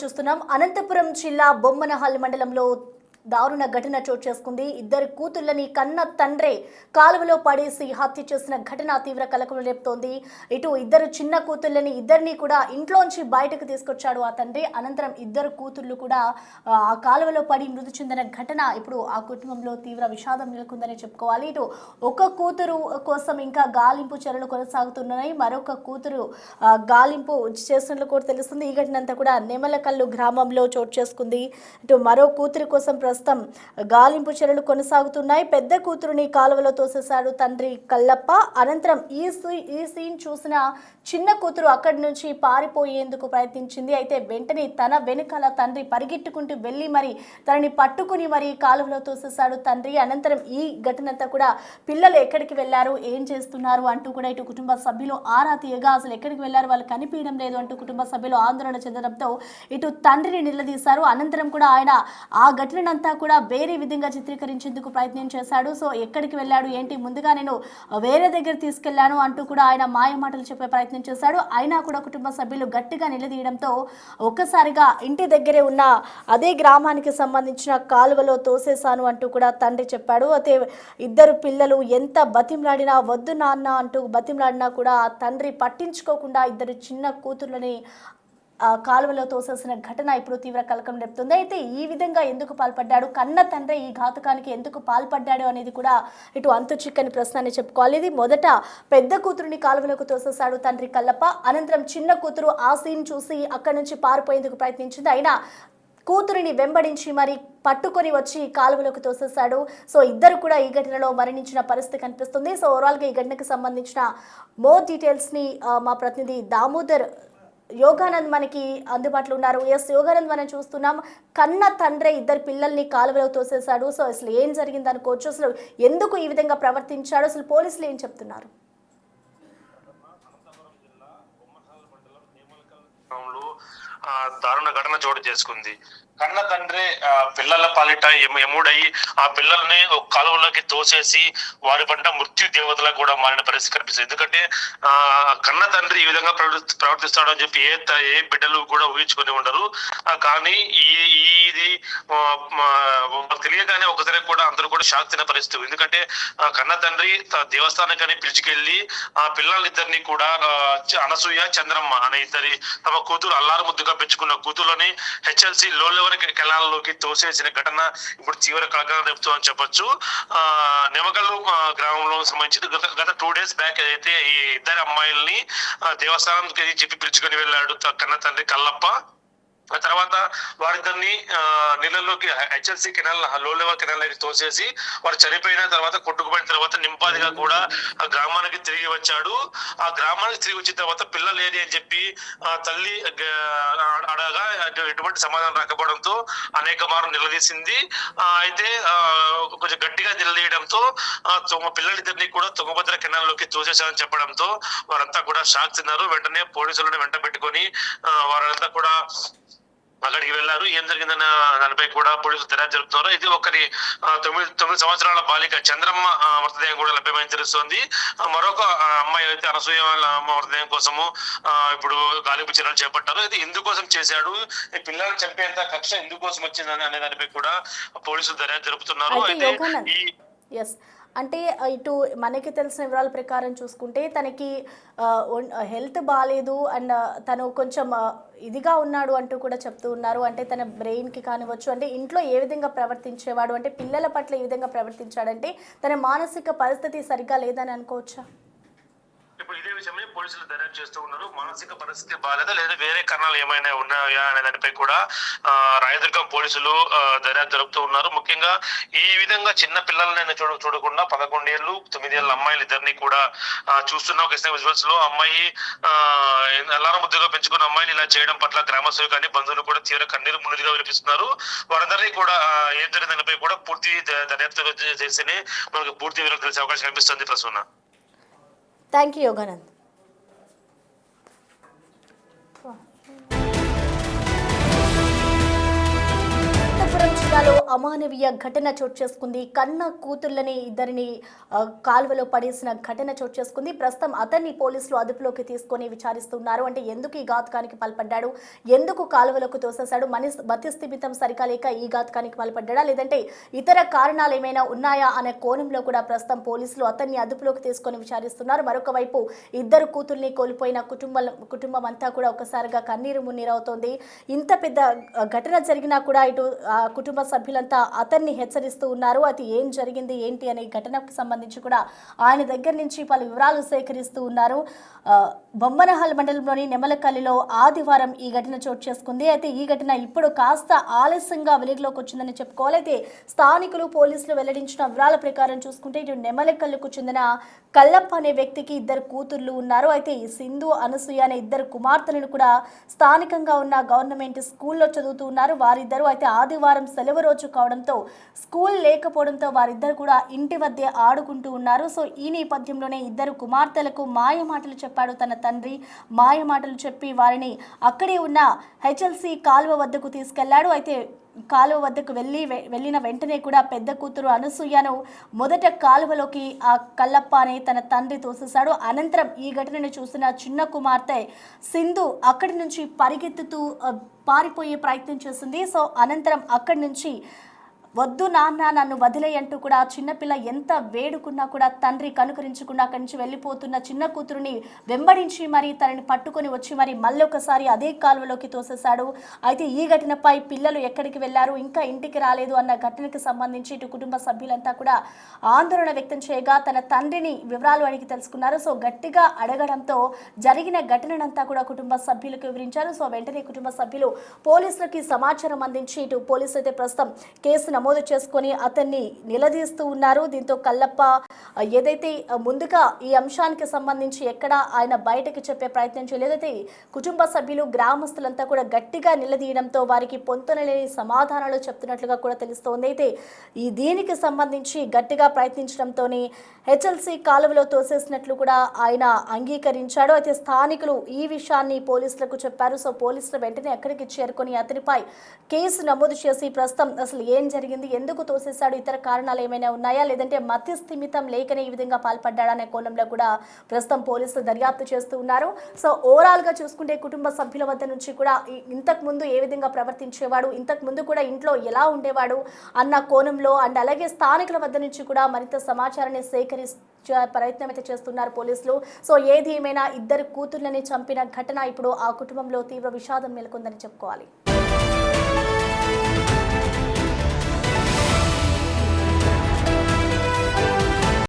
చూస్తున్నాం. అనంతపురం జిల్లా బొమ్మనహల్లి మండలంలో దారుణ ఘటన చోటు చేసుకుంది. ఇద్దరు కూతుళ్లని కన్న తండ్రే కాలువలో పడేసి హత్య చేసిన ఘటన తీవ్ర కలకలం రేపుతోంది. ఇటు ఇద్దరు చిన్న కూతుళ్లని ఇద్దరిని కూడా ఇంట్లోంచి బయటకు తీసుకొచ్చాడు ఆ తండ్రి. అనంతరం ఇద్దరు కూతుళ్లు కూడా ఆ కాలువలో పడి మృతి చెందిన ఘటన ఇప్పుడు ఆ కుటుంబంలో తీవ్ర విషాదం నెలకొందని చెప్పుకోవాలి. ఇటు ఒక కూతురు కోసం ఇంకా గాలింపు చర్యలు కొనసాగుతున్నాయి. మరొక కూతురు గాలింపు చేస్తున్నట్లు కూడా తెలుస్తుంది. ఈ ఘటన అంతా కూడా నెమలకల్లు గ్రామంలో చోటు చేసుకుంది. ఇటు మరో కూతురి కోసం ప్రస్తుతం గాలింపు చర్యలు కొనసాగుతున్నాయి. పెద్ద కూతురుని కాలువలో తోసేశాడు తండ్రి కల్లప్ప. అనంతరం ఈ సీన్ చూసిన చిన్న కూతురు అక్కడి నుంచి పారిపోయేందుకు ప్రయత్నించింది. అయితే వెంటనే తన వెనుకాల తండ్రి పరిగెట్టుకుంటూ వెళ్ళి మరి తనని పట్టుకుని మరి కాలువలో తోసేశాడు తండ్రి. అనంతరం ఈ ఘటనంతా కూడా పిల్లలు ఎక్కడికి వెళ్ళారు, ఏం చేస్తున్నారు అంటూ కూడా ఇటు కుటుంబ సభ్యులు ఆరా తీయగా అసలు ఎక్కడికి వెళ్ళారు, వాళ్ళు కనిపించడం లేదు అంటూ కుటుంబ సభ్యులు ఆందోళన చెందడంతో ఇటు తండ్రిని నిలదీశారు. అనంతరం కూడా ఆయన ఆ ఘటనంతా కూడా వేరే విధంగా చిత్రీకరించేందుకు ప్రయత్నం చేశాడు. సో ఎక్కడికి వెళ్ళాడు ఏంటి, ముందుగా నేను వేరే దగ్గర తీసుకెళ్లాను అంటూ కూడా ఆయన మాయ మాటలు చెప్పే ప్రయత్నం చేశాడు. అయినా కూడా కుటుంబ సభ్యులు గట్టిగా నిలదీయడంతో ఒక్కసారిగా ఇంటి దగ్గరే ఉన్న అదే గ్రామానికి సంబంధించిన కాలువలో తోసేశాను అంటూ కూడా తండ్రి చెప్పాడు. అయితే ఇద్దరు పిల్లలు ఎంత బతిమలాడినా వద్దు నాన్న అంటూ బతిమలాడినా కూడా తండ్రి పట్టించుకోకుండా ఇద్దరు చిన్న కూతుర్లని కాలువలో తోసేసిన ఘటన ఇప్పుడు తీవ్ర కలకం రేపుతుంది. అయితే ఈ విధంగా ఎందుకు పాల్పడ్డాడు, కన్న తండ్రి ఈ ఘాతుకానికి ఎందుకు పాల్పడ్డాడు అనేది కూడా ఇటు అంతు చిక్కని ప్రశ్న అని చెప్పుకోవాలి. ఇది మొదట పెద్ద కూతురుని కాలువలోకి తోసేశాడు తండ్రి కల్లప్ప. అనంతరం చిన్న కూతురు ఆ సీన్ చూసి అక్కడి నుంచి పారిపోయేందుకు ప్రయత్నించింది. అయినా కూతురిని వెంబడించి మరి పట్టుకొని వచ్చి కాలువలోకి తోసేశాడు. సో ఇద్దరు కూడా ఈ ఘటనలో మరణించిన పరిస్థితి కనిపిస్తుంది. సో ఓవరాల్గా ఈ ఘటనకు సంబంధించిన మోర్ డీటెయిల్స్ని మా ప్రతినిధి దామోదర్ యోగానంద్ మనకి అందుబాటులో ఉన్నారు. యోగానంద్ మనం చూస్తున్నాం, కన్న తండ్రి ఇద్దరు పిల్లల్ని కాలువలో తోసేశాడు. సో అసలు ఏం జరిగింది అనుకోవచ్చు, అసలు ఎందుకు ఈ విధంగా ప్రవర్తించాడు, అసలు పోలీసులు ఏం చెప్తున్నారు? దారుణ ఘటన చోటు చేసుకుంది. కన్న తండ్రి పిల్లల పాలిట ఎముడై ఆ పిల్లల్ని ఒక కాలువలోకి తోసేసి వారి పంట మృత్యు దేవతలకు కూడా మారిన పరిస్థితి కనిపిస్తుంది. ఎందుకంటే కన్న తండ్రి ఈ విధంగా ప్రవర్తిస్తాడు అని చెప్పి ఏ బిడ్డలు కూడా ఊహించుకొని ఉండరు. కానీ ఇది తెలియగానే ఒకసారి కూడా అందరూ కూడా షాక్ తిన్న పరిస్థితి. ఎందుకంటే కన్న తండ్రి దేవస్థానానికి పిలిచికెళ్ళి ఆ పిల్లలిద్దరిని కూడా అనసూయ చంద్రమ్మ అనే ఇద్దరి తమ కూతురు అల్లారు ముద్దుగా పెంచుకున్న కూతుర్లని హెచ్ఎల్సి లో లెవెల్ కెనాల్లోకి తోసేసిన ఘటన ఇప్పుడు తీవ్ర కలకలం రేపుతూ అని చెప్పొచ్చు. నెమకల్లు గ్రామంలో సంబంధించి గత 2 days బ్యాక్ అయితే ఈ ఇద్దరు అమ్మాయిల్ని దేవస్థానానికి చెప్పి పిలుచుకొని వెళ్ళాడు కన్న తండ్రి కల్లప్ప. ఆ తర్వాత వారిద్దరిని నీళ్ళలోకి హెచ్ఎల్సి కెనాల్ లో లెవెల్ కెనాల్ తోసేసి వారు చనిపోయిన తర్వాత కొట్టుకుపోయిన తర్వాత నింపాదిగా కూడా ఆ గ్రామానికి తిరిగి వచ్చాడు. ఆ గ్రామానికి తిరిగి వచ్చిన తర్వాత పిల్లలు ఏది అని చెప్పి తల్లి అడగా ఎటువంటి సమాధానం రాకపోవడంతో అనేక మార్లు నిలదీసింది. అయితే కొంచెం గట్టిగా నిలదీయడంతో పిల్లలిద్దరిని కూడా తుంగభద్ర కెనాల్లోకి తోసేశారని చెప్పడంతో వారంతా కూడా షాక్ తిన్నారు. వెంటనే పోలీసులను వెంట పెట్టుకొని వారంతా కూడా అక్కడికి వెళ్లారు. ఏం జరిగిందన్న దానిపై కూడా పోలీసులు దర్యాప్తు జరుపుతున్నారు. ఇది ఒకరి 9 సంవత్సరాల బాలిక చంద్రమ్మ మృతదేహం కూడా లభ్యమని తెలుస్తోంది. మరొక అమ్మాయి అయితే అనసూయ మృతదేహం కోసము ఇప్పుడు గాలింపు చర్యలు చేపట్టారు. ఇది ఎందుకోసం చేశాడు, పిల్లల్ని చంపేంత కక్ష ఎందుకోసం వచ్చిందని అనే దానిపై కూడా పోలీసులు దర్యాప్తు జరుపుతున్నారు. అయితే అంటే ఇటు మనకి తెలిసిన వివరాల ప్రకారం చూసుకుంటే తనకి హెల్త్ బాగాలేదు అండ్ తను కొంచెం ఇదిగా ఉన్నాడు అంటూ కూడా చెప్తూ ఉన్నారు. అంటే తన బ్రెయిన్కి కానివచ్చు, అంటే ఇంట్లో ఏ విధంగా ప్రవర్తించేవాడు, అంటే పిల్లల పట్ల ఏ విధంగా ప్రవర్తించాడంటే తన మానసిక పరిస్థితి సరిగ్గా లేదని అనుకోవచ్చా? ఇప్పుడు ఇదే విషయమే పోలీసులు దర్యాప్తు చేస్తూ ఉన్నారు. మానసిక పరిస్థితి బాగాలేదా లేదా వేరే కారణాలు ఏమైనా ఉన్నాయా అనే దానిపై కూడా రాయదుర్గం పోలీసులు దర్యాప్తు జరుపుతూ ఉన్నారు. ముఖ్యంగా ఈ విధంగా చిన్న పిల్లలని చూడకుండా 11 ఏళ్ళు 9 ఏళ్ళ అమ్మాయిలు ఇద్దరిని కూడా చూస్తున్న ఒక విజువల్స్ లో అమ్మాయి అల్లారం ముద్దుగా పెంచుకున్న అమ్మాయిని ఇలా చేయడం పట్ల గ్రామస్తులు కానీ బంధువులు కూడా తీవ్ర కన్నీరు మున్నీరుగా వినిపిస్తున్నారు. వారందరినీ కూడా ఏం జరిగిన దానిపై కూడా పూర్తి దర్యాప్తు చేస్తేనే మనకు పూర్తి వివరాలు తెలిసే అవకాశం కనిపిస్తుంది. Prasanna, thank you Yoganand. అనంతపురం జిల్లాలో అమానవీయ ఘటన చోటు చేసుకుంది. కన్న కూతుళ్ళని ఇద్దరిని కాలువలో పడేసిన ఘటన చోటు చేసుకుంది. ప్రస్తుతం అతన్ని పోలీసులు అదుపులోకి తీసుకొని విచారిస్తున్నారు. అంటే ఎందుకు ఈ ఘాతుకానికి పాల్పడ్డాడు, ఎందుకు కాలువలోకి తోసేశాడు, మతిస్థిమితం సరిగా లేక ఈ ఘాతుకానికి పాల్పడ్డా లేదంటే ఇతర కారణాలు ఏమైనా ఉన్నాయా అనే కోణంలో కూడా ప్రస్తుతం పోలీసులు అతన్ని అదుపులోకి తీసుకొని విచారిస్తున్నారు. మరొక వైపు ఇద్దరు కూతుర్ని కోల్పోయిన కుటుంబం అంతా కూడా ఒకసారిగా కన్నీరు మున్నీరవుతోంది. ఇంత పెద్ద ఘటన జరిగినా కూడా ఇటు కుటుంబ సభ్యులంతా అతన్ని హెచ్చరిస్తూ ఉన్నారు. అది ఏం జరిగింది ఏంటి అనే ఘటనకు సంబంధించి కూడా ఆయన దగ్గర నుంచి పలు వివరాలు సేకరిస్తూ ఉన్నారు. బొమ్మనహల్ మండలంలోని నెమలకల్లిలో ఆదివారం ఈ ఘటన చోటు చేసుకుంది. అయితే ఈ ఘటన ఇప్పుడు కాస్త ఆలస్యంగా వెలుగులోకి వచ్చిందని చెప్పుకోవాలి. అయితే స్థానికులు పోలీసులు వెల్లడించిన వివరాల ప్రకారం చూసుకుంటే ఇటు నెమలకల్లుకు చెందిన కల్లప్ప అనే వ్యక్తికి ఇద్దరు కూతుర్లు ఉన్నారు. అయితే ఈ సింధు, అనసూయ అనే ఇద్దరు కుమార్తెలను కూడా స్థానికంగా ఉన్న గవర్నమెంట్ స్కూల్లో చదువుతూ ఉన్నారు. వారిద్దరూ అయితే ఆదివారం సెలవు రోజు కావడంతో స్కూల్ లేకపోవడంతో వారిద్దరు కూడా ఇంటి వద్దే ఆడుకుంటూ ఉన్నారు. సో ఈ నేపథ్యంలోనే ఇద్దరు కుమార్తెలకు మాయ మాటలు చెప్పాడు తన తండ్రి. మాయ మాటలు చెప్పి వారిని అక్కడే ఉన్న హెచ్ఎల్సి కాలువ వద్దకు తీసుకెళ్లాడు. అయితే కాలువ వద్దకు వెళ్ళిన వెంటనే కూడా పెద్ద కూతురు అనసూయను మొదట కాలువలోకి ఆ కల్లప్ప అనే తన తండ్రి తోసేశాడు. అనంతరం ఈ ఘటనను చూసిన చిన్న కుమార్తె సింధు అక్కడి నుంచి పరిగెత్తుతూ పారిపోయే ప్రయత్నం చేసింది. సో అనంతరం అక్కడి నుంచి వద్దు నాన్న నన్ను వదిలే అంటూ కూడా చిన్నపిల్ల ఎంత వేడుకున్నా కూడా తండ్రి కనుకరించకుండా అక్కడి నుంచి వెళ్ళిపోతున్న చిన్న కూతురుని వెంబడించి మరి తనని పట్టుకొని వచ్చి మరి మళ్ళొకసారి అదే కాలువలోకి తోసేశాడు. అయితే ఈ ఘటనపై పిల్లలు ఎక్కడికి వెళ్లారు, ఇంకా ఇంటికి రాలేదు అన్న ఘటనకు సంబంధించి ఇటు కుటుంబ సభ్యులంతా కూడా ఆందోళన వ్యక్తం చేయగా తన తండ్రిని వివరాలు అడిగి తెలుసుకున్నారు. సో గట్టిగా అడగడంతో జరిగిన ఘటనంతా కూడా కుటుంబ సభ్యులకు వివరించారు. సో వెంటనే కుటుంబ సభ్యులు పోలీసులకి సమాచారం అందించి ఇటు పోలీసులు అయితే ప్రస్తుతం కేసు నమోదు చేసుకొని అతన్ని నిలదీస్తూ ఉన్నారు. దీంతో కల్లప్ప ఏదైతే ముందుగా ఈ అంశానికి సంబంధించి ఎక్కడ ఆయన బయటకు చెప్పే ప్రయత్నం చేయలేదైతే కుటుంబ సభ్యులు గ్రామస్తులంతా కూడా గట్టిగా నిలదీయడంతో వారికి పొంతనలేని సమాధానాలు చెప్తున్నట్లుగా కూడా తెలుస్తోంది. అయితే ఈ దీనికి సంబంధించి గట్టిగా ప్రయత్నించడంతోనే హెచ్ఎల్సి కాలువలో తోసేసినట్లు కూడా ఆయన అంగీకరించాడు. అయితే స్థానికులు ఈ విషయాన్ని పోలీసులకు చెప్పారు. సో పోలీసులు వెంటనే అక్కడికి చేరుకొని అతనిపై కేసు నమోదు చేసి ప్రస్తుతం అసలు ఏం జరిగింది, ఎందుకు తోసేశాడు, ఇతర కారణాలు ఏమైనా ఉన్నాయా లేదంటే మతి స్థిమితం లేకనే ఈ విధంగా పాల్పడ్డాడా అనే కోణంలో కూడా ప్రస్తుతం పోలీసులు దర్యాప్తు చేస్తూ ఉన్నారు. సో ఓవరాల్ గా చూసుకుంటే కుటుంబ సభ్యుల వద్ద నుంచి కూడా ఇంతకు ముందు ఏ విధంగా ప్రవర్తించేవాడు, ఇంతకు ముందు కూడా ఇంట్లో ఎలా ఉండేవాడు అన్న కోణంలో అండ్ అలాగే స్థానికుల వద్ద నుంచి కూడా మరింత సమాచారాన్ని సేకరించే ప్రయత్నం అయితే చేస్తున్నారు పోలీసులు. సో ఏది ఏమైనా ఇద్దరు కూతుర్లని చంపిన ఘటన ఇప్పుడు ఆ కుటుంబంలో తీవ్ర విషాదం నెలకొందని చెప్పుకోవాలి.